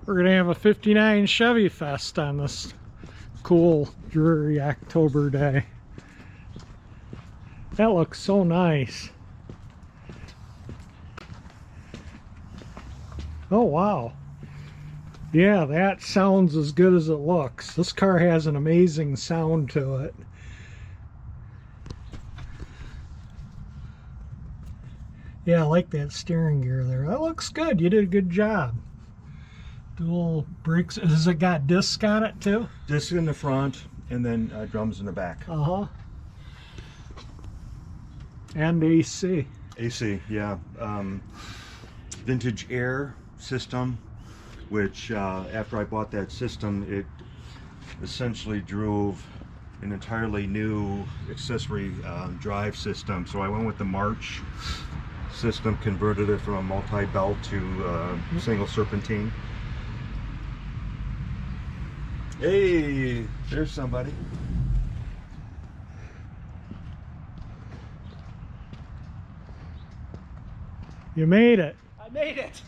We're gonna have a 59 Chevy Fest on this cool, dreary October day. That looks so nice. Oh wow. Yeah, that sounds as good as it looks. This car has an amazing sound to it. Yeah, I like that steering gear there. That looks good. You did a good job. Dual brakes. Has it got discs on it too? Discs in the front and then drums in the back. Uh-huh. And AC. AC, yeah. Vintage air system, which after I bought that system, it essentially drove an entirely new accessory drive system. So I went with the March system, converted it from a multi-belt to single serpentine. Hey, there's somebody. You made it. I made it.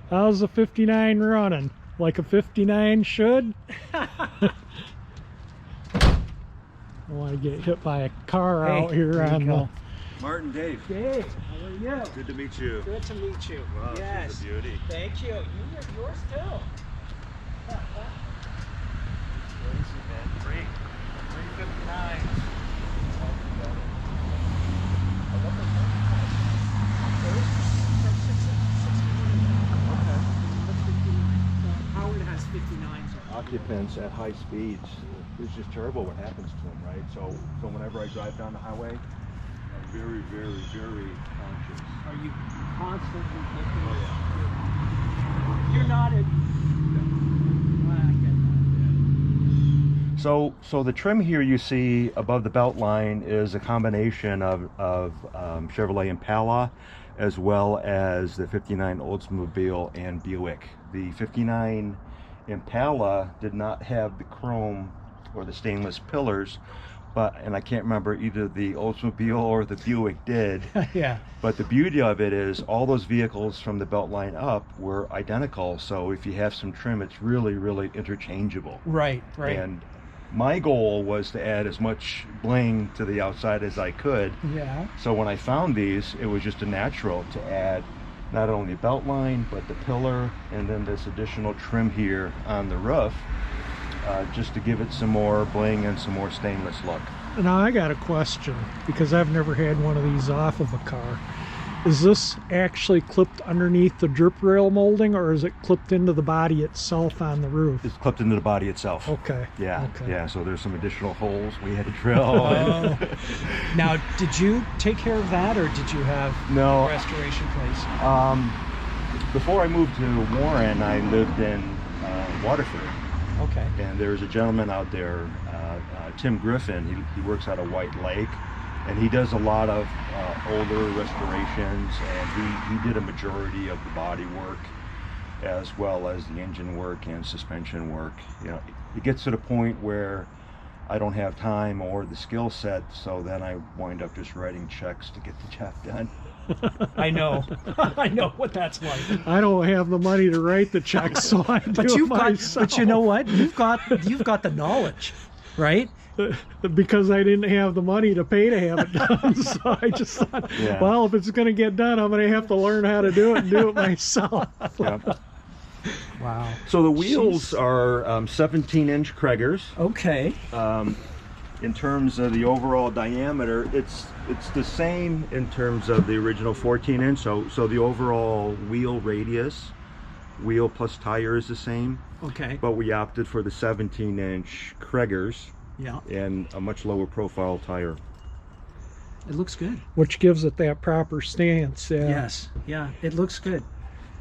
How's the 59 running? Like a 59 should? I want to get hit by a car out here on the... Martin, Dave. Dave, how are you? Good to meet you. Good to meet you. Wow, yes. she's a beauty. Thank you. Yours too. Crazy, man. 359. Howard has 59. Occupants at high speeds. It's just terrible what happens to them, right? So whenever I drive down the highway, I'm very, very, very conscious. Are you constantly looking? Oh, yeah. You're not at... Well, I get that. So the trim here you see above the belt line is a combination of Chevrolet Impala as well as the 59 Oldsmobile and Buick. The 59 Impala did not have the chrome or the stainless pillars, and I can't remember either the Oldsmobile or the Buick did. Yeah. But the beauty of it is all those vehicles from the belt line up were identical. So if you have some trim, it's really, really interchangeable. Right, right. And my goal was to add as much bling to the outside as I could. Yeah. So when I found these, it was just a natural to add not only the belt line, but the pillar, and then this additional trim here on the roof, just to give it some more bling and some more stainless look. Now I got a question, because I've never had one of these off of a car. Is this actually clipped underneath the drip rail molding, or is it clipped into the body itself on the roof? It's clipped into the body itself. Okay. Yeah, okay. yeah, so there's some additional holes we had to drill. Oh. Now, did you take care of that, or did you have No. a restoration place? Before I moved to Warren, I lived in Waterford. Okay. And there's a gentleman out there, Tim Griffin. He works out of White Lake, and he does a lot of older restorations, and he did a majority of the body work as well as the engine work and suspension work. You know, it gets to the point where I don't have time or the skill set, so then I wind up just writing checks to get the job done. I know. I know what that's like. I don't have the money to write the checks, so I do But it you've got. myself. But you know what? You've got the knowledge, right? Because I didn't have the money to pay to have it done, so I just thought, Yeah. well, if it's going to get done, I'm going to have to learn how to do it and do it myself. Yeah. Wow. So the wheels are 17-inch Craigers. Okay. In terms of the overall diameter, it's the same in terms of the original 14-inch. So the overall wheel radius, wheel plus tire, is the same. Okay. But we opted for the 17-inch Craigers. Yeah. And a much lower profile tire. It looks good. Which gives it that proper stance. Yeah. Yes. Yeah. It looks good,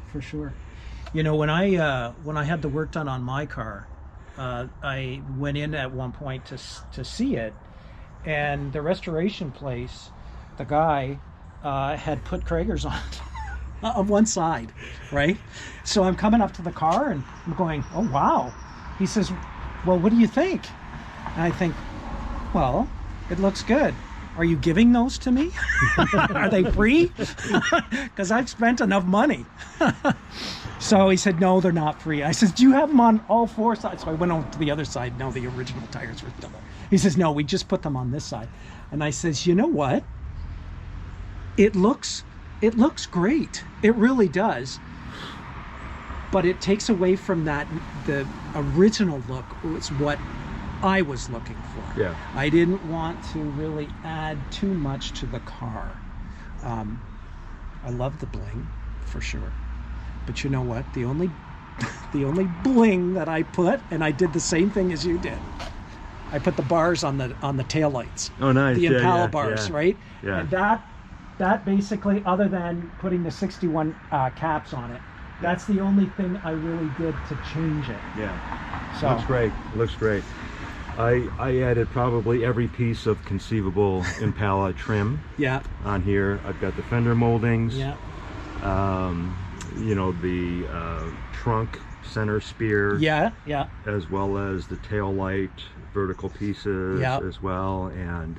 for sure. You know, when I had the work done on my car, I went in at one point to see it, and the restoration place, the guy had put Craigers on one side, right? So I'm coming up to the car and I'm going, oh wow. He says, well, what do you think? And I think, well, it looks good. Are you giving those to me? Are they free? Because I've spent enough money. So he said, no, they're not free. I said, do you have them on all four sides? So I went over to the other side. No, the original tires were still there. He says, no, we just put them on this side. And I says, you know what? It looks great. It really does. But it takes away from that, the original look was what I was looking for. Yeah. I didn't want to really add too much to the car. I love the bling, for sure. But you know what? The only bling that I put, and I did the same thing as you did. I put the bars on the taillights. Oh, nice. The Impala bars, yeah. right? Yeah. And that basically, other than putting the 61 caps on it, that's the only thing I really did to change it. Yeah. So Looks great. Looks great. I added probably every piece of conceivable Impala trim yeah, on here. I've got the fender moldings. yeah, You know, the trunk center spear. yeah, yeah. As well as the tail light vertical pieces Yep. as well. And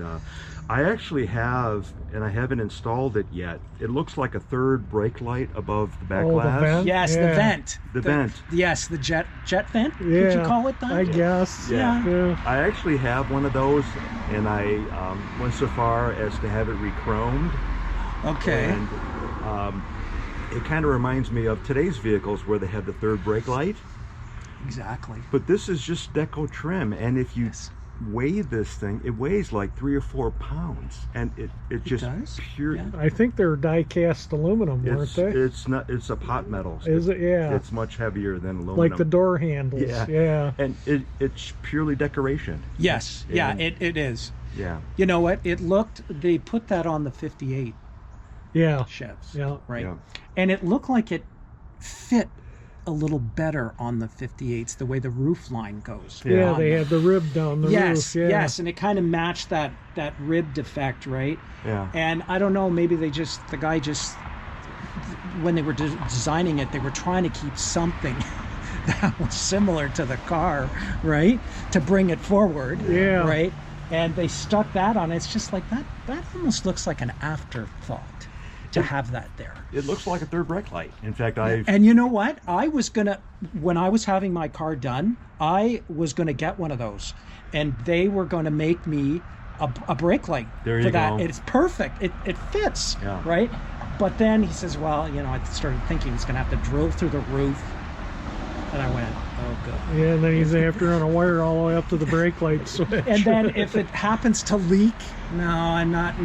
I actually have, and I haven't installed it yet, it looks like a third brake light above the back Oh, the glass. vent? Yes, the Yeah. vent. The vent. Yes, the jet vent. Would you Yeah, call it that? I guess. Yeah. Yeah. I actually have one of those, and I went so far as to have it re-chromed. Okay. And it kind of reminds me of today's vehicles where they have the third brake light. Exactly. But this is just deco trim, and if you Yes. weigh this thing, it weighs like 3 or 4 pounds, and it just does? pure. Yeah. I think they're die-cast aluminum, weren't It's, they? it's not. It's a pot metal. Is it? Yeah. It's much heavier than aluminum. Like the door handles. Yeah. Yeah. And it's purely decoration. Yes. Yeah. And- It is. Yeah. You know what? It looked. They put that on the 58 Yeah. Chevs. Yeah. Right. Yeah. And it looked like it fit a little better on the 58s, the way the roof line goes. Yeah, on they them. had the rib down the Yes, roof. Yeah. yes, and it kind of matched that rib defect, right? Yeah. And I don't know, maybe the guy just, when they were designing it, they were trying to keep something that was similar to the car, right? To bring it forward, Yeah. right? And they stuck that on. It's just like that almost looks like an afterthought to have that there. It looks like a third brake light. In fact, I've And you know what? When I was having my car done, I was gonna get one of those, and they were gonna make me a brake light There you for that. go. It's perfect. It fits, Yeah. right? But then he says, well, you know, I started thinking he's gonna have to drill through the roof, and I went, oh god. Yeah, and then he's after run a wire all the way up to the brake light switch. And then if it happens to leak, no, I'm not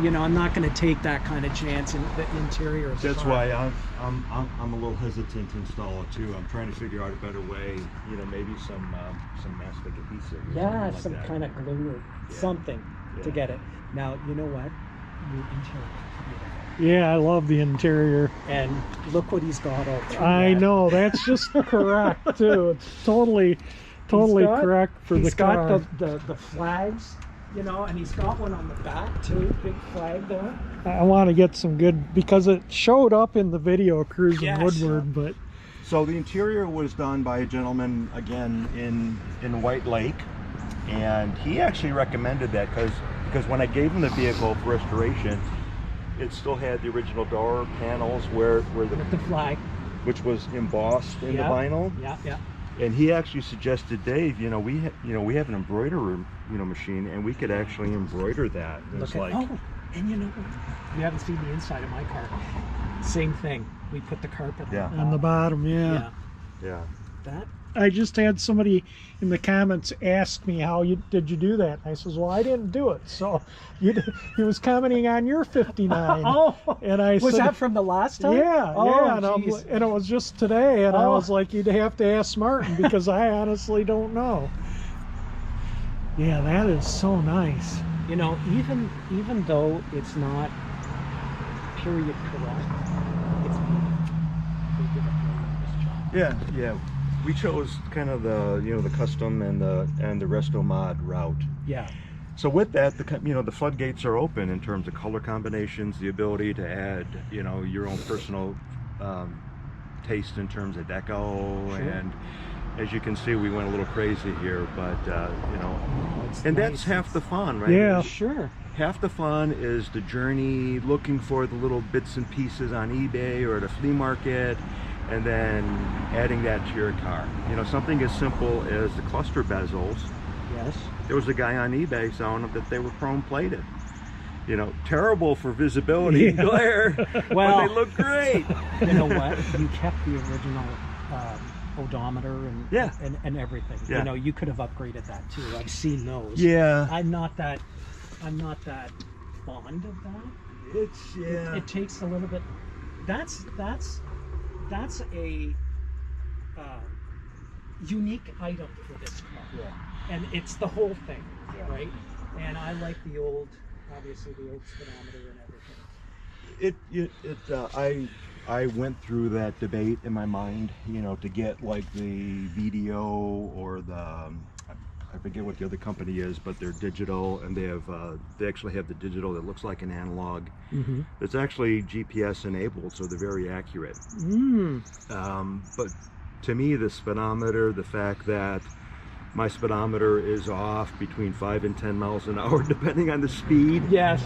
going to take that kind of chance in the interior of the That's car. why I'm a little hesitant to install it too. I'm trying to figure out a better way. You know, maybe some mastic adhesive. Or Yeah, something like some that. kind of glue or Yeah. something to Yeah. get it. Now, you know what? The interior. Yeah, I love the interior. And look what he's got all through I that. know, that's just correct too. It's totally correct for the He's car. got the flags, you know, and he's got one on the back too, big flag there. I want to get some good, because it showed up in the video cruising Yes. Woodward, but So the interior was done by a gentleman again in White Lake, and he actually recommended that because when I gave him the vehicle for restoration, it still had the original door panels where With the flag. which was embossed in Yeah. the vinyl. Yeah, yeah. And he actually suggested, Dave, we have an embroiderer machine, and we could actually embroider that. And it's Look at, like, and you know what? You haven't seen the inside of my car. Same thing. We put the carpet Yeah. on on the bottom, yeah. yeah. That I just had somebody in the comments ask me did you do that? I says, well, I didn't do it. So he was commenting on your 59. Oh, And I was said, that from the last time? yeah, Oh, yeah, geez. and it was just today, and I Oh. was like, you'd have to ask Martin because I honestly don't know. Yeah, that is so nice. You know, even though it's not period correct, it's beautiful. They did a really nice job. Yeah. We chose kind of the custom and the resto mod route. Yeah. So with that, the floodgates are open in terms of color combinations, the ability to add your own personal taste in terms of deco. Sure. And as you can see, we went a little crazy here, but It's and nice. that's half the fun, right? Yeah. Sure. Half the fun is the journey, looking for the little bits and pieces on eBay or at a flea market, and then adding that to your car. You know, something as simple as the cluster bezels. Yes. There was a guy on eBay selling them that they were chrome plated. You know, terrible for visibility and glare, Well, but they look great. You know what? You kept the original odometer and everything. Yeah. You know, you could have upgraded that too. I've seen those. Yeah. I'm not that fond of that. It's It takes a little bit. That's a unique item for this car. Yeah. And it's the whole thing, Yeah. right? And I like the old, obviously the old speedometer and everything. I went through that debate in my mind, you know, to get like the video or the I forget what the other company is, but they're digital, and they actually have the digital that looks like an analog. Mm-hmm. It's actually GPS enabled, so they're very accurate. But to me, the speedometer, the fact that my speedometer is off between 5 and 10 miles an hour, depending on the speed. Yes.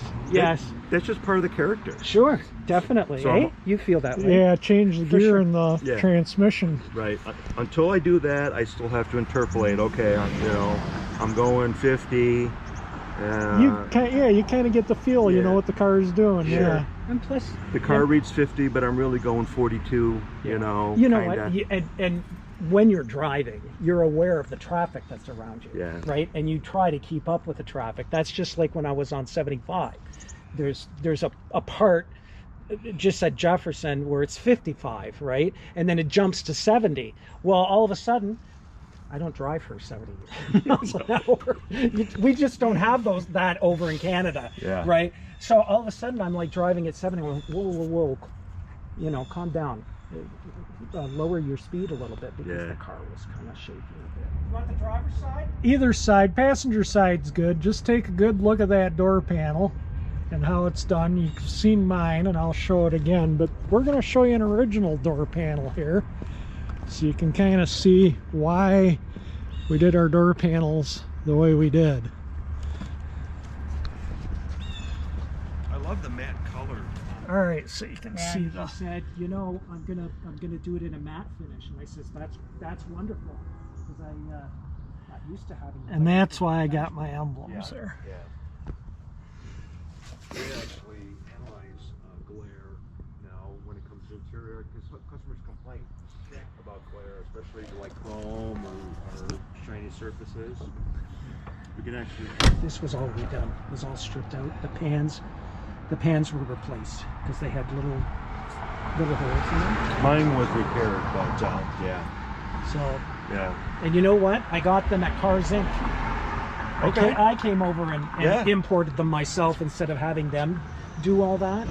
That's just part of the character. Sure, definitely. So eh? You feel that way. Yeah, change the For gear sure. and the transmission. Right. Until I do that, I still have to interpolate. Okay, I'm going 50. You kind of get the feel. You Yeah. know what the car is doing. Sure. Yeah. And plus, The car reads 50, but I'm really going 42. You know. you know kinda. what? And when you're driving, you're aware of the traffic that's around you, Yeah. right? And you try to keep up with the traffic. That's just like when I was on 75. There's a part just at Jefferson where it's 55, right? And then it jumps to 70. Well, all of a sudden, I don't drive for 70 miles an hour. We just don't have that over in Canada, Yeah. right? So all of a sudden, I'm like driving at 70. I'm like, whoa, you know, calm down. Lower your speed a little bit because the car was kind of shaky a bit. You want the driver's side? Either side, passenger side's good. Just take a good look at that door panel and how it's done. You've seen mine, and I'll show it again, but we're going to show you an original door panel here so you can kind of see why we did our door panels the way we did. I love the matte color. All right, so you can see And the... he said, you know, I'm gonna do it in a matte finish, and I says that's wonderful because I'm not used to having. And that's why I got my emblems there. Yeah. We actually analyze glare now when it comes to interior, because customers complain about glare, especially like chrome or shiny surfaces. We can actually. This was all redone. It was all stripped out. The pans were replaced because they had little holes in them. Mine was repaired, but yeah. So, Yeah. and you know what? I got them at Cars Inc. Okay. I came over and Yeah. imported them myself instead of having them do all that.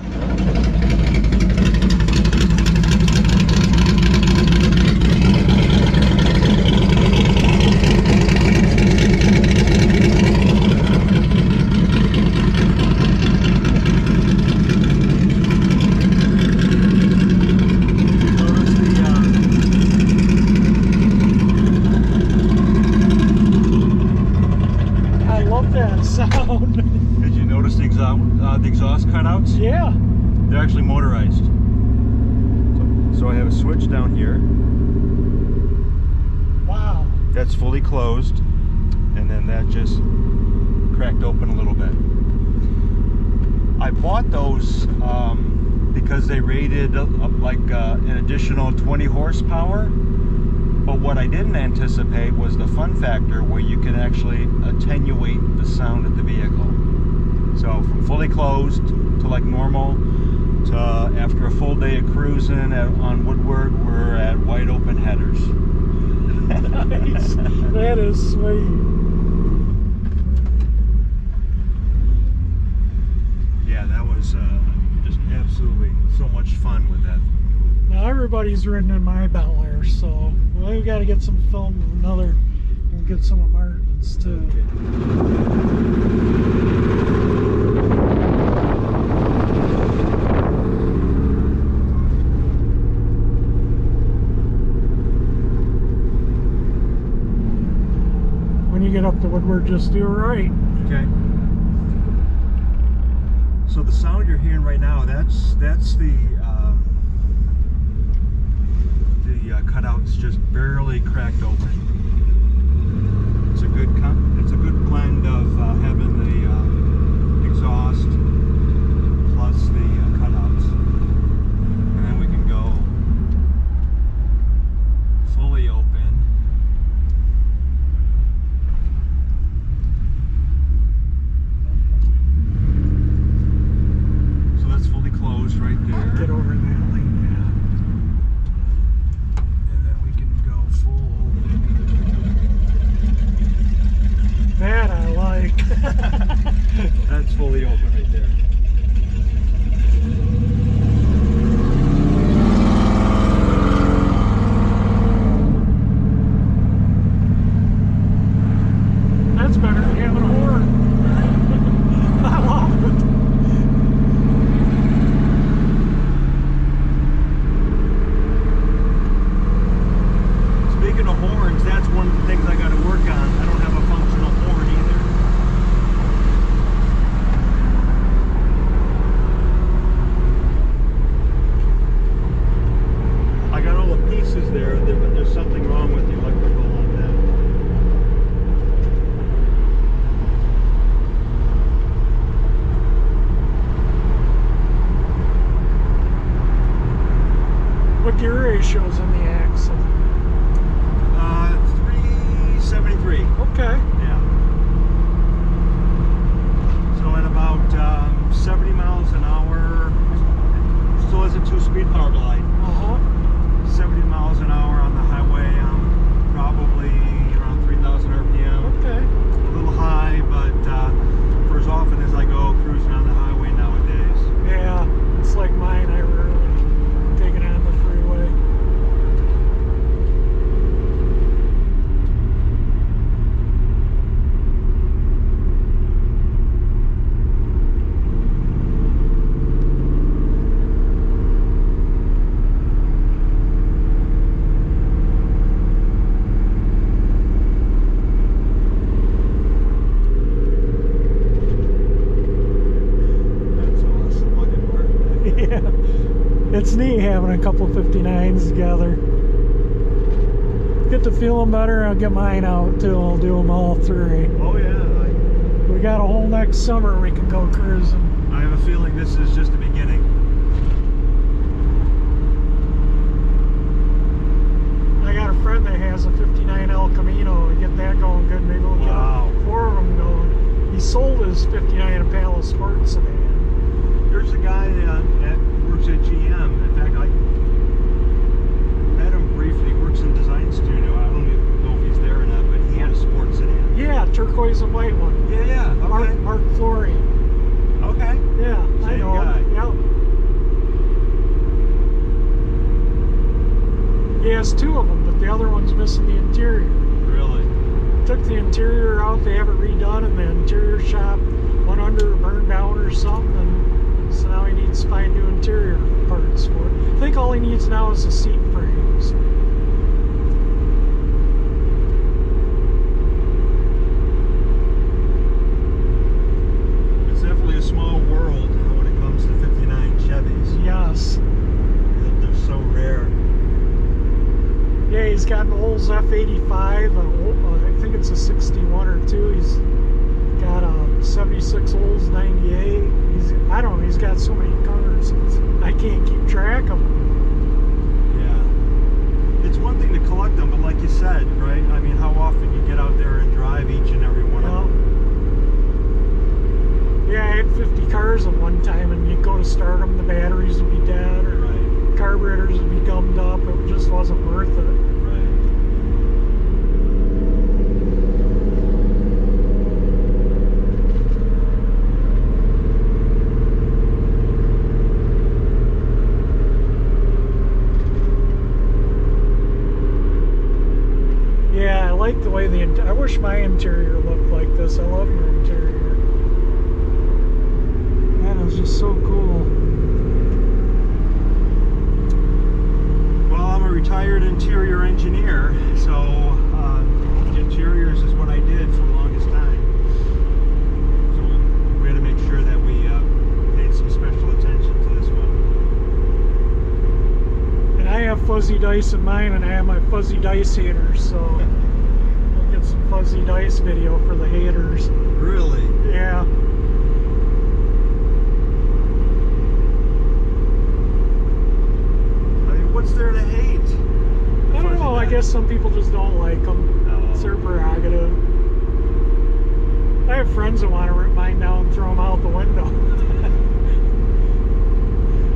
I love that sound. Did you notice the exhaust cutouts? Yeah. They're actually motorized. So I have a switch down here. Wow. That's fully closed, and then that just cracked open a little bit. I bought those because they rated an additional 20 horsepower, but what I didn't anticipate was the fun factor where you can actually attenuate the sound of the vehicle. So from fully closed to like normal to after a full day of cruising on Woodward, we're at wide open headers. Nice. That is sweet. Yeah, that was just absolutely so much fun with that. Now everybody's ridden in my Bel Air, so we got to get some film of another and get some of Martin's too. When you get up to Woodward, just do it right. Okay. So the sound you're hearing right now, that's the the cutouts just barely cracked open. It's a good blend of having the exhaust plus the cutouts, and then we can go fully open. So that's fully closed right there. Get over that lane, yeah. And then we can go full open. That I like. That's fully open right there. That's better than having a horn. I love it. Speaking of horns, that's one of the things I got to work on. I don't have a functional horn either. I got all the pieces there, but there's something wrong with the electrical on that. What gear ratio's in the axle? 373. Okay. Yeah. So at about 70 miles an hour, it still has a 2-speed power glide. 70 miles an hour on the highway, I'm probably around 3,000 RPM. Okay. A little high, but for as often as I go cruising on the highway nowadays. Yeah, it's like mine. I rarely take it on the freeway. That's awesome. Look at where. Yeah. It's neat having a couple 59s together. Get to feeling better, I'll get mine out too. I'll do them all three. Oh yeah. We got a whole next summer we can go cruising. I have a feeling this is just the beginning. I got a friend that has a 59 El Camino. We get that going good. Maybe we'll Wow. get 4 of them going. He sold his 59 Impala Sport sedan. There's a guy that works at GM. In fact, I met him briefly. He works in design studio. I don't even know if he's there or not, but he had a sports sedan. Yeah, turquoise and white one. Yeah, yeah. Okay. Mark Florian. Okay. Yeah, I Same know guy. him. Yep. He has 2 of them, but the other one's missing the interior. Really? Took the interior out, they have it redone, and the interior shop went under or burned down or something, and so now he needs to find new interior parts for it. I think all he needs now is the seat frames. It's definitely a small world when it comes to 59 Chevys. Yes. They're so rare. Yeah, he's got an Olds F85, I think it's a 61 or 2. He's got a 76 Olds 98. I don't know, he's got so many cars, I can't keep track of them. Yeah. It's one thing to collect them, but like you said, right? I mean, how often you get out there and drive each and every one of them? Yeah, I had 50 cars at one time, and you'd go to start them, the batteries would be dead, or Right. carburetors would be gummed up. It just wasn't worth it. Right. Yeah, I like the way I wish my interior looked like this. I love your interior. That is just so cool. Well, I'm a retired interior engineer, so interiors is what I did for the longest time. So we had to make sure that we paid some special attention to this one. And I have fuzzied dice in mine, and I have my fuzzy dice haters, so we'll get some fuzzy dice video for the haters. Really? Yeah. I mean, what's there to hate? I don't know, I guess some people just don't like them. No. It's their prerogative. I have friends that want to rip mine down and throw them out the window.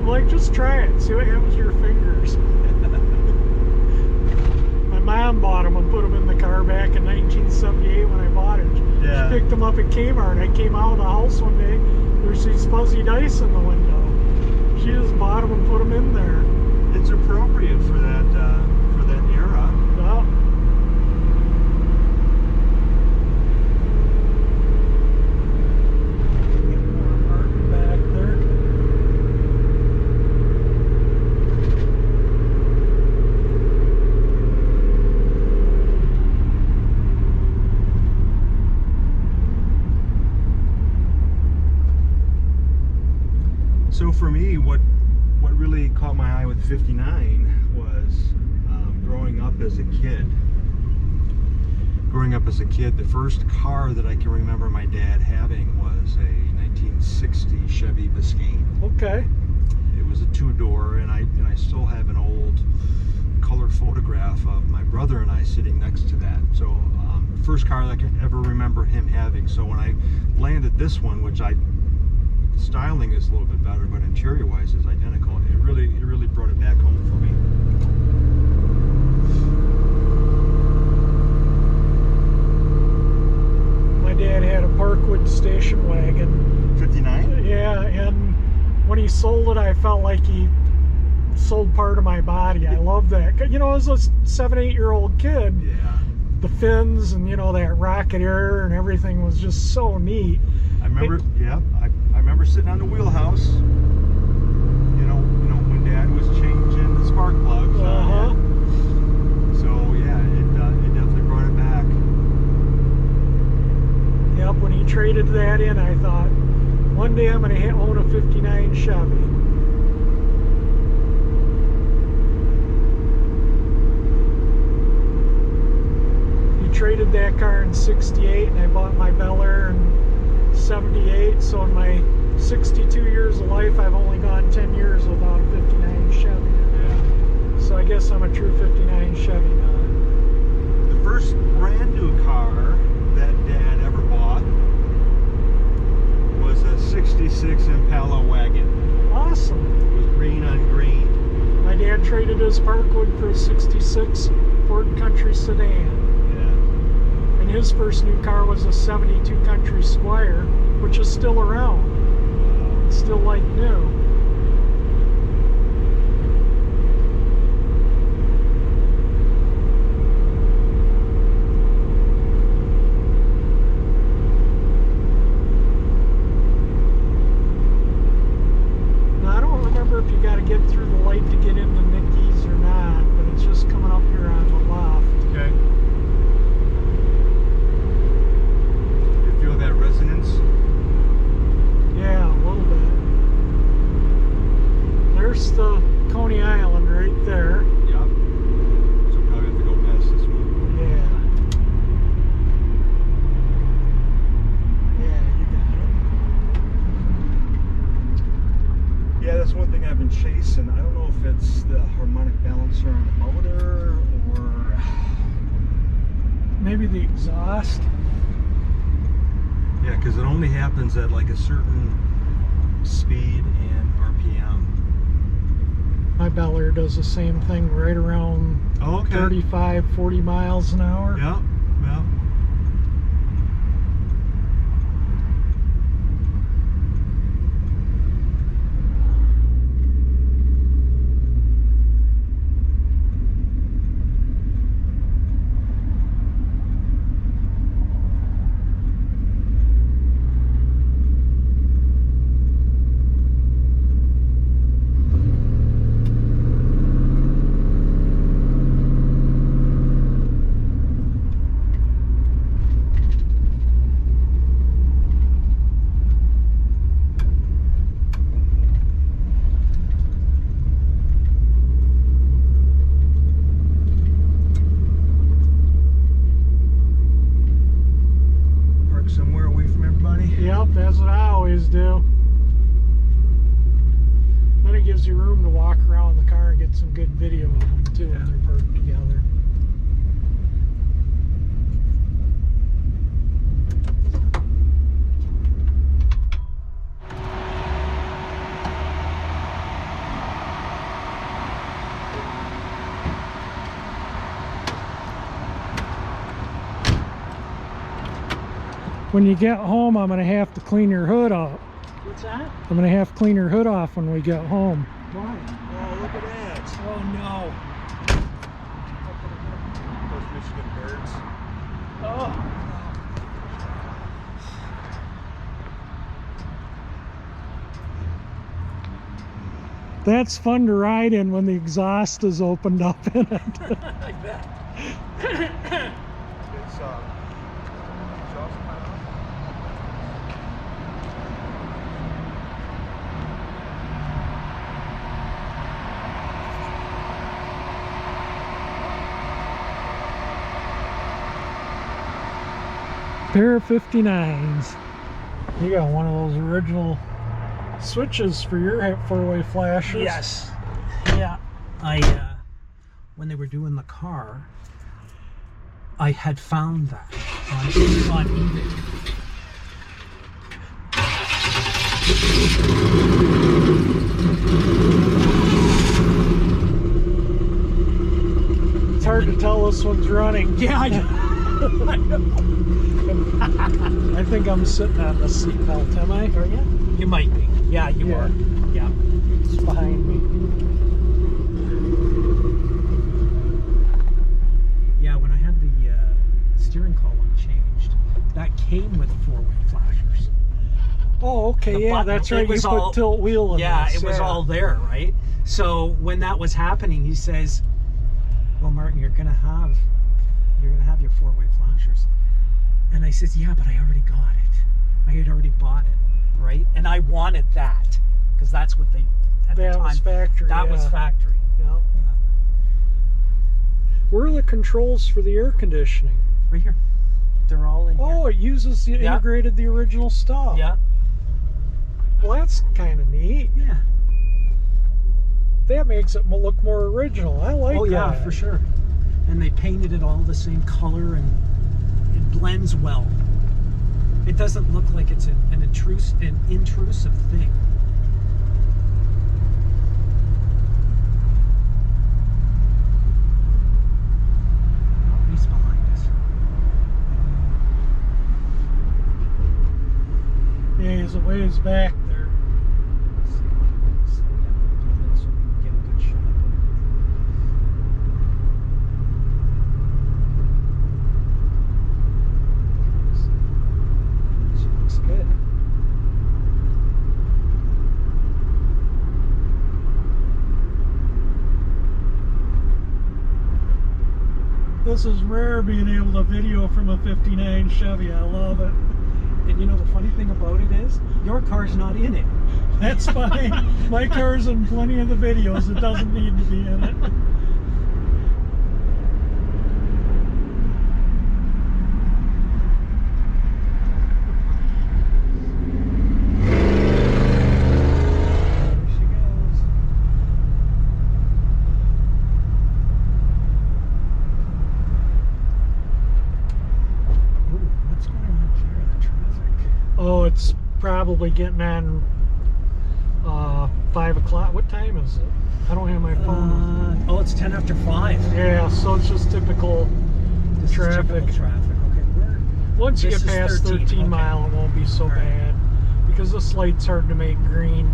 I'm like, just try it, see what happens to your fingers. My mom bought them and put them in the car back in 1978 when I bought it. Yeah. She picked them up at Kmart. I came out of the house one day, there's these fuzzy dice in the window. She just bought them and put them in there. It's appropriate for that era. Well, back there. So for me, what really caught my eye with 59 was growing up as a kid. Growing up as a kid, the first car that I can remember my dad having was a 1960 Chevy Biscayne. Okay. It was a two-door, and I still have an old color photograph of my brother and I sitting next to that. So the first car that I can ever remember him having. So when I landed this one, which styling is a little bit better, but interior-wise is identical, it really brought it back home for me. My dad had a Parkwood station wagon. 59? Yeah, and when he sold it, I felt like he sold part of my body. I love that. You know, as a 7-8-year-old kid, Yeah. the fins and, you know, that rocket air and everything was just so neat. I remember, I remember sitting on the wheelhouse, you know, when Dad was changing the spark plugs. Uh-huh. So yeah, it definitely brought it back. Yep, when he traded that in, I thought, one day I'm going to own a 59 Chevy. He traded that car in 68, and I bought my Bel Air in 78, so in my 62 years of life, I've only gone 10 years without a 59 Chevy. Yeah. So I guess I'm a true 59 Chevy now. The first brand new car that Dad ever bought was a 66 Impala wagon. Awesome. It was green on green. My dad traded his Parkwood for a 66 Ford Country sedan. Yeah. And his first new car was a 72 Country Squire, which is still around. It's still like new. Now, I don't remember if you got to get through the light to get into Nicky's or not, but it's just coming up here on the left. Okay. You feel that resonance? Yeah, a little bit. There's the Coney Island right there. Yep. So probably have to go past this one. Yeah. Yeah, you got Yeah, that's one thing I've been chasing. I don't know if it's the harmonic balancer on the motor or... it. Maybe the exhaust. Yeah, because it only happens at like a certain speed and RPM. My Bel Air does the same thing right around Oh, okay. 35, 40 miles an hour. Yeah, yeah. Yep, that's what I always do. Then it gives you room to walk around the car and get some good video of them too when they're parked together. When you get home, I'm going to have to clean your hood off. What's that? I'm going to have to clean your hood off when we get home. Why? Oh, look at that. Oh no. Those Michigan birds. Oh. That's fun to ride in when the exhaust is opened up in it. Like that. It's Pair of 59s. You got one of those original switches for your four-way flashes. Yes. Yeah. When they were doing the car, I had found that on eBay. It's hard to tell this one's running. Yeah, I I think I'm sitting on the seat belt, am I? Are you? You might be. Yeah, you are. Yeah. It's behind me. Yeah, when I had the steering column changed, that came with four-way flashers. Oh, okay, The yeah, button, that's it right. You was put all- tilt wheel in Yeah, this. it was all there, right? So when that was happening, he says, "Well, Martin, you're gonna have your four-way flashers." And I says, "Yeah, but I already got it. I had already bought it, right? And I wanted that because that's what they at the That time. was factory. That was yeah. factory. Yeah. Where are the controls for the air conditioning? Right here. They're all in Oh, here. it uses the integrated the original stuff. Yeah. Well, that's kind of neat. Yeah. That makes it look more original. I like that. Oh yeah, for sure. And they painted it all the same color, and it blends well. It doesn't look like it's an intrusive thing. Oh, he's behind us. Yeah, he's a ways back there. Slow down a little bit so we can get a good shot of him. She looks good. This is rare being able to video from a 59 Chevy. I love it. And you know the funny thing about it is, your car's not in it. That's fine. My car's in plenty of the videos. It doesn't need to be in it. There she goes. Ooh, what's going on here? The traffic. Oh, it's probably getting on 5 o'clock. What time is it? I don't have my phone. Oh, it's 10 after 5. Yeah, so it's just typical This is traffic. typical traffic. Okay, where? Once you This get is past 13, 13 okay. mile, it won't be so All right. bad. Because this light's hard to make green.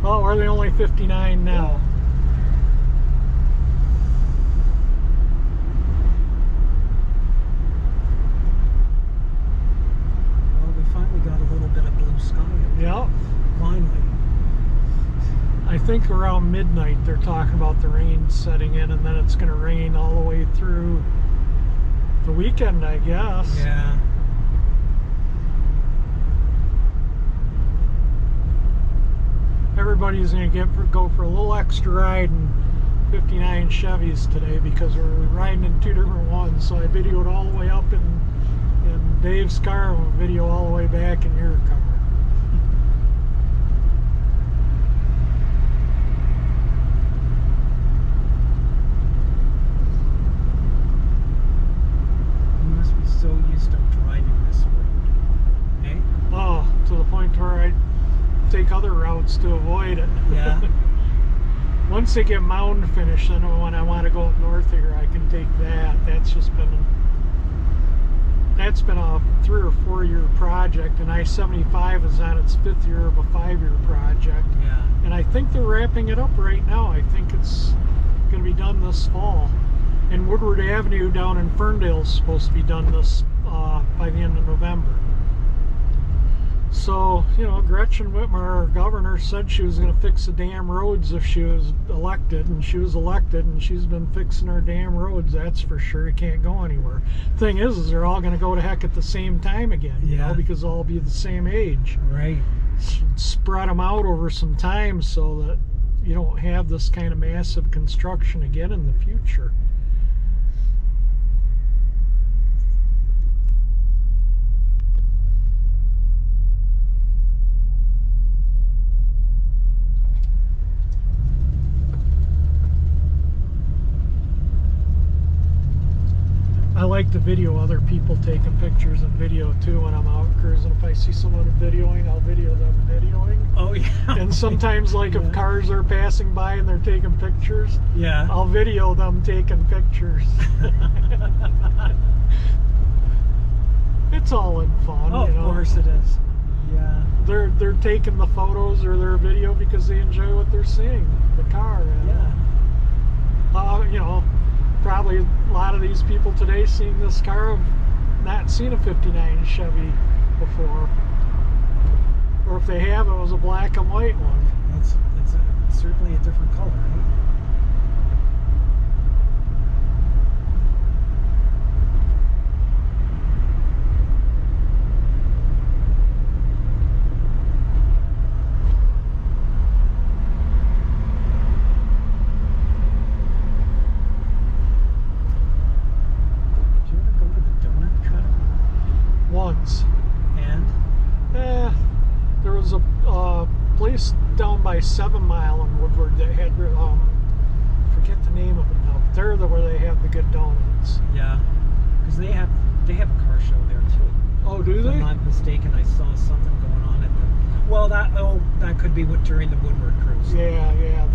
Oh, are they only 59 now? to around midnight. They're talking about the rain setting in, and then it's going to rain all the way through the weekend, I guess. Yeah. Everybody's going to go for a little extra ride in 59 Chevys today because we're riding in two different ones. So I videoed all the way up in Dave's car and video all the way back in your car. You must be so used to driving this road, eh? Oh, to the point where I take other routes to avoid it. Yeah. Once they get Mound finished, then when I want to go up north here, I can take that. That's been a 3 or 4 year project, and I-75 is on its 5th year of a 5-year project. Yeah. And I think they're wrapping it up right now. I think it's going to be done this fall. And Woodward Avenue down in Ferndale is supposed to be done this by the end of November. So, you know, Gretchen Whitmer, our governor, said she was going to fix the damn roads if she was elected, and she was elected, and she's been fixing our damn roads, that's for sure. You can't go anywhere. Thing is they're all going to go to heck at the same time again, you know, because they'll all be the same age. Right. Spread them out over some time so that you don't have this kind of massive construction again in the future. I like to video other people taking pictures and video too when I'm out cruising. If I see someone videoing, I'll video them videoing. Oh yeah. And sometimes, like if cars are passing by and they're taking pictures, Yeah. I'll video them taking pictures. It's all in fun. Oh, you know? of course it is. Yeah. They're taking the photos or their video because they enjoy what they're seeing, the car. Yeah. You know, probably a lot of these people today seeing this car have not seen a 59 Chevy before. Or if they have, it was a black and white one. It's certainly a different color, right? Once. And? There was a place down by 7 Mile in Woodward that had, forget the name of it now, but they're where they have the good donuts. Yeah. Because they have a car show there too. Oh, do If they? I'm not mistaken, I saw something going on at the... Well, that could be during the Woodward cruise. Yeah, yeah.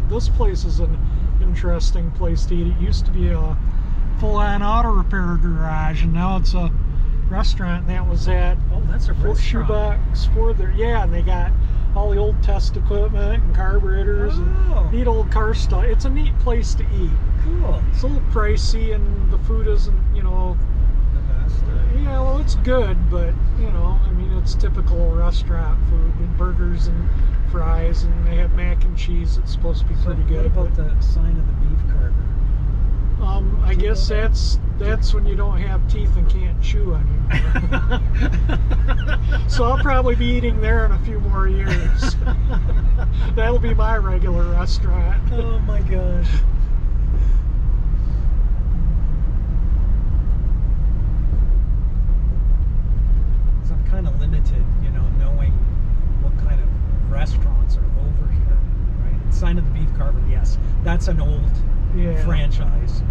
This place is an interesting place to eat. It used to be a full-on auto repair garage, and now it's a restaurant. And that was at That's a restaurant. Shoebox for there. Yeah, and they got all the old test equipment and carburetors and neat old car stuff. It's a neat place to eat. Cool. It's a little pricey, and the food isn't, you know, The best. yeah, well, it's good, but, you know, I mean, it's typical restaurant food, and burgers and fries, and they have mac and cheese. It's supposed to be pretty good. What about the sign of the beef carver? I guess that's when you don't have teeth and can't chew anymore. So I'll probably be eating there in a few more years. That'll be my regular restaurant. Oh my gosh. So I'm kind of limited, you know, knowing what kind of restaurants are over here, right? Sign of the Beef Carver, yes. That's an old franchise.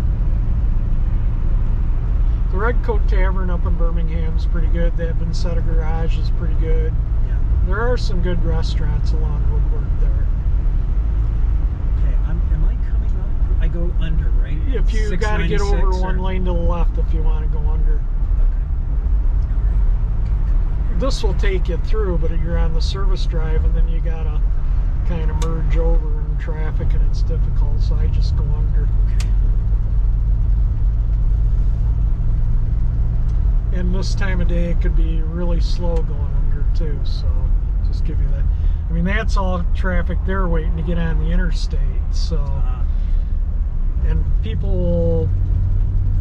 The Red Coat Tavern up in Birmingham's pretty good. The Vincetta Garage is pretty good. Yeah. There are some good restaurants along Woodward there. Okay, am I coming up? I go under, right? If you got to get over one lane to the left if you want to go under. This will take you through, but you're on the service drive, and then you got to kind of merge over in traffic, and it's difficult, so I just go under. And this time of day it could be really slow going under too, so just give you that. I mean, that's all traffic there waiting to get on the interstate. So, and people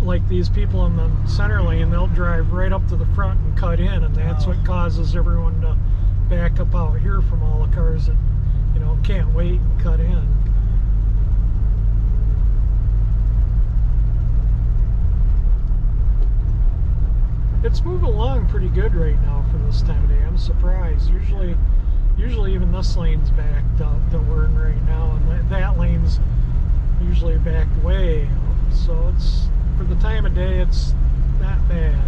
like these people in the center lane, they'll drive right up to the front and cut in, and that's what causes everyone to back up out here from all the cars that, you know, can't wait and cut in. It's moving along pretty good right now for this time of day. I'm surprised. Usually even this lane's backed up that we're in right now, and that lane's usually backed way up. So it's, for the time of day, it's not bad.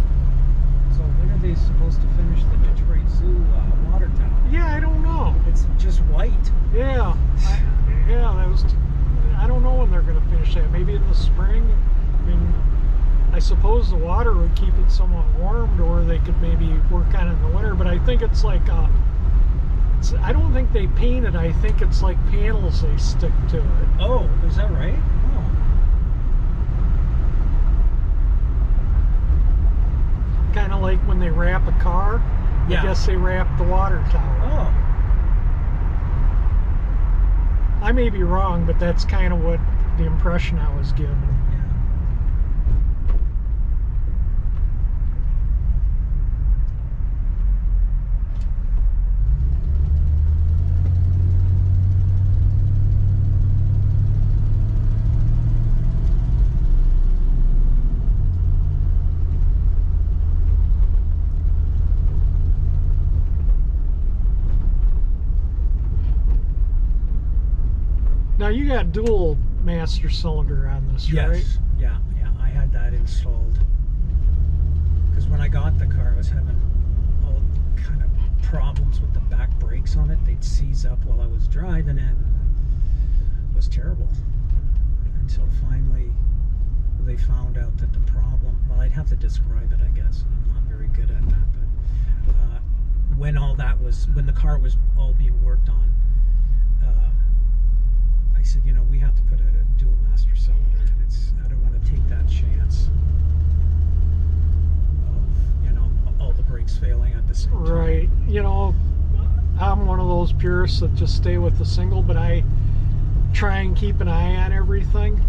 So when are they supposed to finish the Detroit Zoo water tower? Yeah, I don't know. It's just white. Yeah, I don't know when they're going to finish that. Maybe in the spring. I mean, I suppose the water would keep it somewhat warmed, or they could maybe work on it in the winter. But I think it's like I don't think they paint it. I think it's like panels they stick to it. Oh, is that right? Oh. Kind of like when they wrap a car. Yeah. I guess they wrap the water tower. Oh. I may be wrong, but that's kind of what the impression I was given. Now you got dual master cylinder on this, Yes. right? Yeah, I had that installed. Because when I got the car, I was having all kind of problems with the back brakes on it. They'd seize up while I was driving it. It was terrible. Until finally they found out that the problem, well, I'd have to describe it, I guess. I'm not very good at that. But when the car was all being worked on, I said, you know, we have to put a dual master cylinder, and I don't want to take that chance of, you know, all the brakes failing at the same time. Right. You know, I'm one of those purists that just stay with the single, but I try and keep an eye on everything.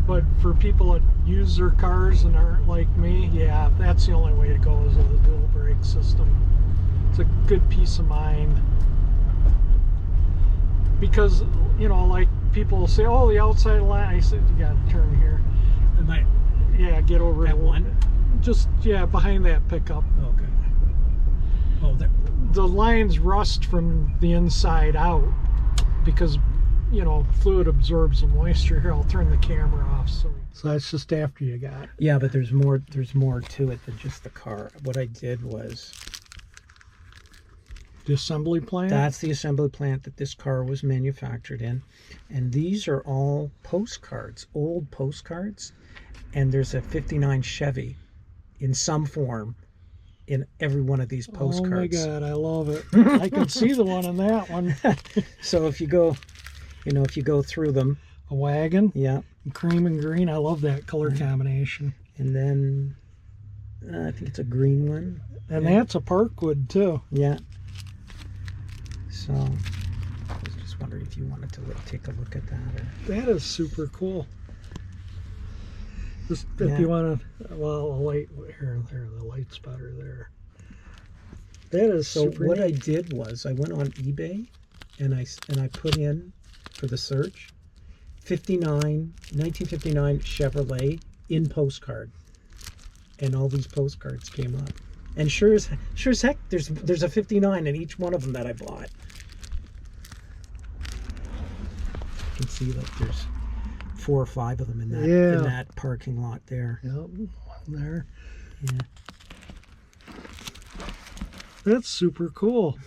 But for people that use their cars and aren't like me, yeah, that's the only way to go, is with a dual brake system. It's a good peace of mind. Because, you know, like, people will say, oh, the outside line. I said, you gotta turn here. Yeah, get over at one? Just, yeah, behind that pickup. Okay. Oh, the lines rust from the inside out because, you know, fluid absorbs the moisture. Here, I'll turn the camera off. So that's just after you got it. Yeah, but there's more to it than just the car. What I did was, the assembly plant? that's the assembly plant that this car was manufactured in. And these are all postcards, old postcards. And there's a 59 Chevy in some form in every one of these postcards. Oh my God, I love it. I can see the one in that one. So if you go through them. A wagon? Yeah. Cream and green. I love that color combination. And then I think it's a green one. And that's a Parkwood too. Yeah. So I was just wondering if you wanted to take a look at that. That is super cool. Just if you want to, well, a light here, there, the light spotter there. That is so. Super What neat. I did was I went on eBay and I put in for the search 1959 Chevrolet in postcard, and all these postcards came up. And sure as heck, there's a 59 in each one of them that I bought. You can see like there's 4 or 5 of them in that parking lot there. Yep, one there. Yeah. That's super cool.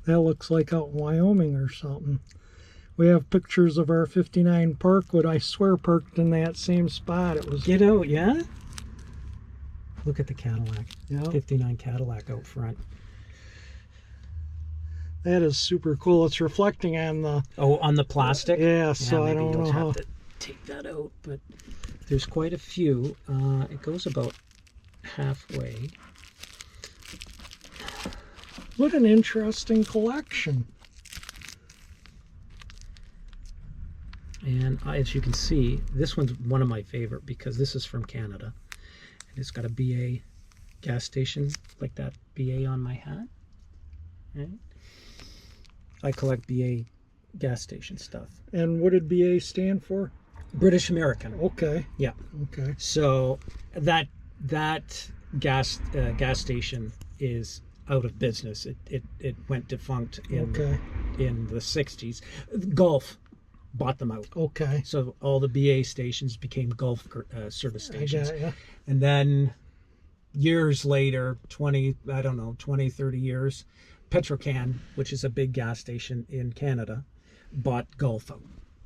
That looks like out in Wyoming or something. We have pictures of our 59 Parkwood. I swear parked in that same spot. It was. Get out, yeah? Look at the Cadillac. Yeah. 59 Cadillac out front. That is super cool. It's reflecting on the. Oh, on the plastic? Yeah, so I don't know you'll how. have to take that out, but there's quite a few. It goes about halfway. What an interesting collection. And as you can see, this one's one of my favorite because this is from Canada. And it's got a BA gas station, like that BA on my hat. Right? I collect BA gas station stuff. And what did BA stand for? British American. Okay. Yeah. Okay. So that gas station is out of business. It went defunct in the 60s. Gulf bought them out. Okay. So all the BA stations became Gulf service stations. I got ya. And then years later, 20, 30 years, Petrocan, which is a big gas station in Canada, bought Gulf out.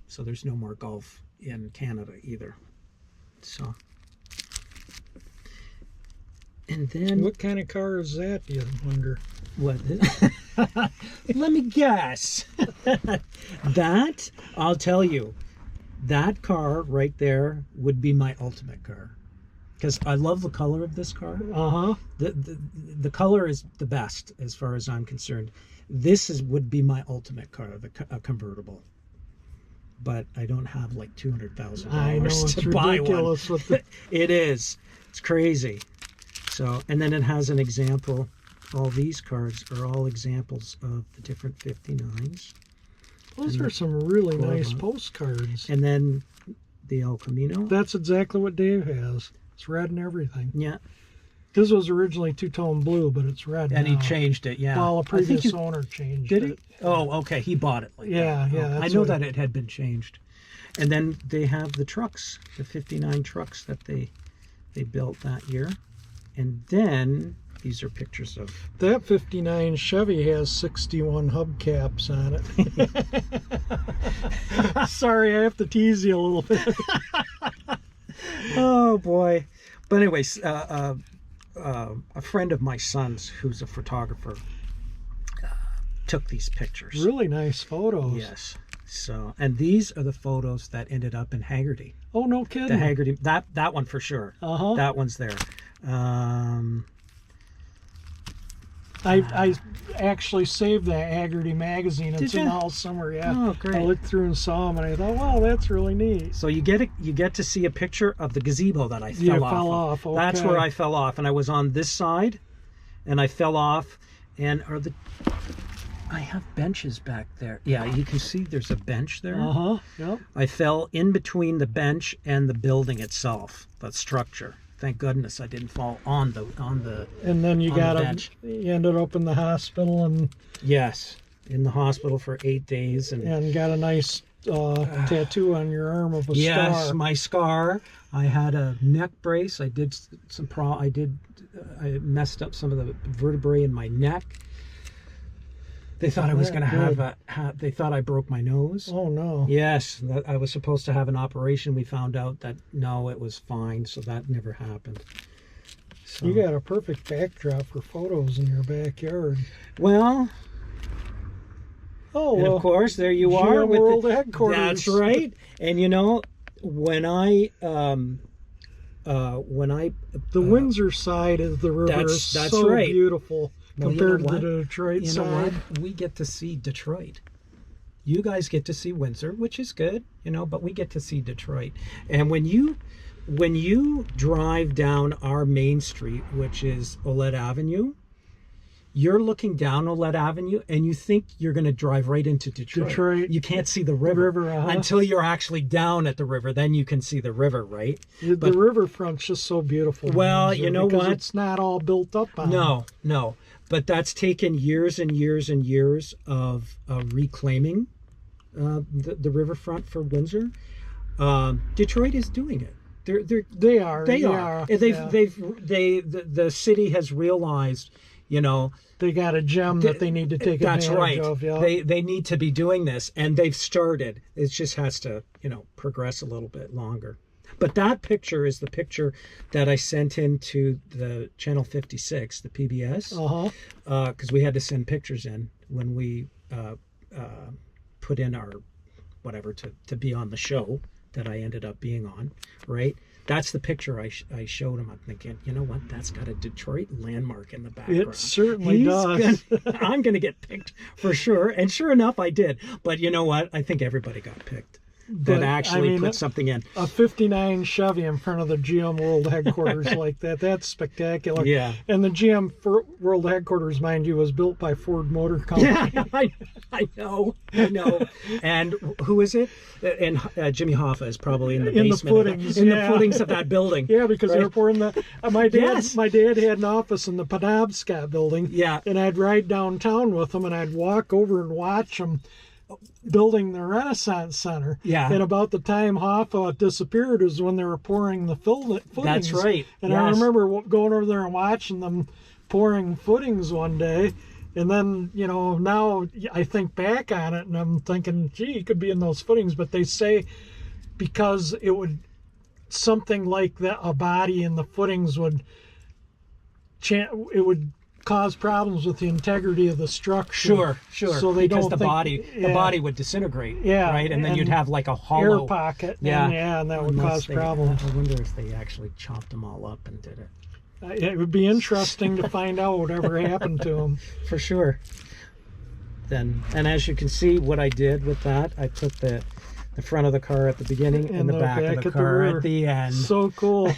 So there's no more Gulf in Canada either. So. And then... What kind of car is that, you wonder? What? Let me guess. That, I'll tell you, that car right there would be my ultimate car. Because I love the color of this car. Uh-huh. The color is the best as far as I'm concerned. This would be my ultimate car, a convertible. But I don't have like $200,000 to buy one. It is. It's crazy. So, and then it has an example. All these cards are all examples of the different 59s. Those are some really nice postcards. And then the El Camino. That's exactly what Dave has. It's red and everything. Yeah. This was originally two-tone blue, but it's red and now. he changed it, yeah. Well, a previous owner changed it. Did he? Oh, okay. He bought it like that. Yeah. Oh, I know that it had been changed. And then they have the trucks, the 59 trucks that they built that year. And then these are pictures of... That 59 Chevy has 61 hubcaps on it. Sorry, I have to tease you a little bit. Oh, boy. But anyways, a friend of my son's, who's a photographer, took these pictures. Really nice photos. Yes. So, and these are the photos that ended up in Haggerty. Oh, no kidding. The Haggerty, that one for sure. Uh-huh. That one's there. I actually saved that Haggerty magazine. It's in the house somewhere. Yeah. Oh, great. I looked through and saw them, and I thought, wow, that's really neat. So you get to see a picture of the gazebo that I fell off. Okay. That's where I fell off, and I was on this side, and I fell off. And I have benches back there. Yeah, you can see there's a bench there. Uh-huh. Yep. I fell in between the bench and the building itself, that structure. Thank goodness I didn't fall on the And then you ended up in the hospital and... Yes, in the hospital for 8 days. And got a nice tattoo on your arm of a scar. Yes, my scar. I had a neck brace. I messed up some of the vertebrae in my neck. They thought I was going to they thought I broke my nose. Oh, no. Yes, I was supposed to have an operation. We found out that, no, it was fine, so that never happened. So, you got a perfect backdrop for photos in your backyard. Well, and of course, there you are. With World Headquarters. That's right. And, you know, the Windsor side of the river is that's so right. beautiful. Well, compared to the Detroit side. You know what? We get to see Detroit. You guys get to see Windsor, which is good, but we get to see Detroit. And when you drive down our main street, which is Olette Avenue, you're looking down Olette Avenue and you think you're going to drive right into Detroit. You can't see the river, until you're actually down at the river. Then you can see the river, right? The riverfront's just so beautiful. Well, you know what? It's not all built up on No. But that's taken years and years and years of reclaiming the riverfront for Windsor. Detroit is doing it. They are. The city has realized, they got a gem that they need to take advantage of. That's right. They need to be doing this, and they've started. It just has to, progress a little bit longer. But that picture is the picture that I sent into the Channel 56, the PBS, because we had to send pictures in when we put in our whatever to be on the show. that I ended up being on, right? That's the picture I showed him. I'm thinking, you know what? That's got a Detroit landmark in the background. It certainly does. I'm going to get picked for sure. And sure enough, I did. But you know what? I think everybody got picked that actually put something in. A 59 Chevy in front of the GM World Headquarters like that. That's spectacular. Yeah. And the GM World Headquarters, mind you, was built by Ford Motor Company. Yeah, I know. And who is it? And Jimmy Hoffa is probably in the basement. In the footings of that building. Yeah, because they were pouring the... my dad Yes. my dad had an office in the Penobscot building. Yeah. And I'd ride downtown with him, and I'd walk over and watch him building the Renaissance Center. Yeah. And about the time Hoffa disappeared is when they were pouring the footings. That's right. And Yes. I remember going over there and watching them pouring footings one day. And then, you know, now I think back on it and I'm thinking, gee, he could be in those footings. But they say because it would, something like that, a body in the footings would, it would cause problems with the integrity of the structure. Sure. So they because don't the body would disintegrate. Yeah. Right, and then and you'd have like a hollow air pocket. Yeah. And that would cause problems. I wonder if they actually chopped them all up and did it. It would be interesting to find out whatever happened to them. For sure. Then, and as you can see, what I did with that, I put the front of the car at the beginning and the back of the car at the end. So cool.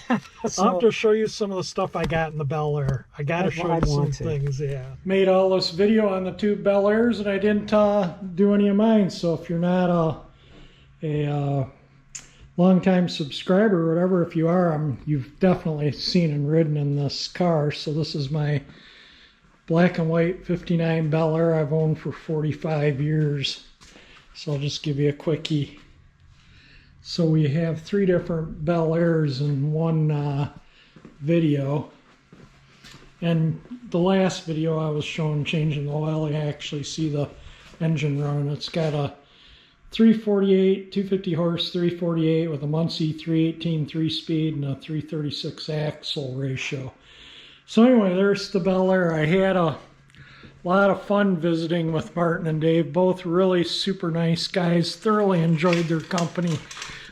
So, I'll have to show you some of the stuff I got in the Bel Air. I got to show you some things, yeah. Made all this video on the two Bel Airs and I didn't do any of mine. So if you're not a long-time subscriber or whatever, if you are, you've definitely seen and ridden in this car. So this is my black and white 59 Bel Air I've owned for 45 years. So I'll just give you a quickie. So we have 3 different Bel Airs in one video. And the last video I was showing changing the oil, you actually see the engine run. It's got a 348, 250 horse, 348 with a Muncie 318 3-speed and a 336 axle ratio. So anyway, there's the Bel Air. I had a lot of fun visiting with Martin and Dave, both really super nice guys. Thoroughly enjoyed their company.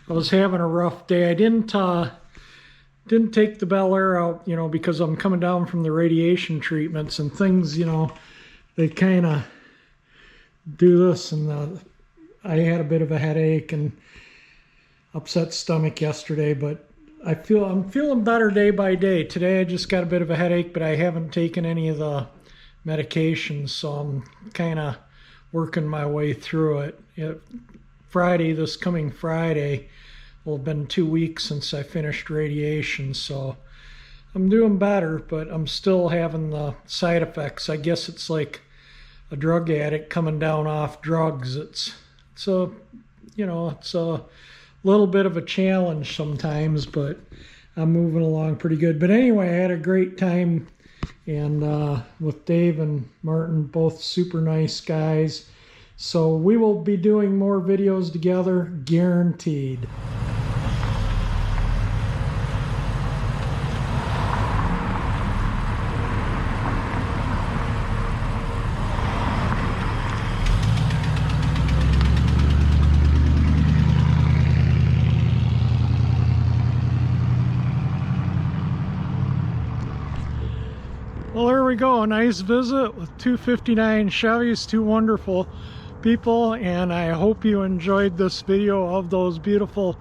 I was having a rough day. I didn't take the Bel Air out, you know, because I'm coming down from the radiation treatments and things, you know, they kind of do this, and I had a bit of a headache and upset stomach yesterday, but I'm feeling better day by day. Today I just got a bit of a headache, but I haven't taken any of the medications, so I'm kind of working my way through it. This coming Friday, will have been 2 weeks since I finished radiation, so I'm doing better, but I'm still having the side effects. I guess it's like a drug addict coming down off drugs. It's a little bit of a challenge sometimes, but I'm moving along pretty good. But anyway, I had a great time, and with Dave and Martin, both super nice guys. So we will be doing more videos together, guaranteed. Well, there we go. A nice visit with 259 Chevys, 2 wonderful people, and I hope you enjoyed this video of those beautiful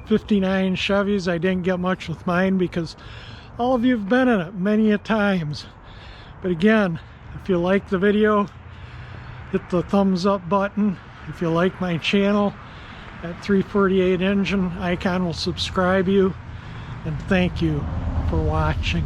59 Chevys. I didn't get much with mine because all of you have been in it many a times. But again, if you like the video, hit the thumbs up button. If you like my channel, that 348 engine icon will subscribe you. And thank you for watching.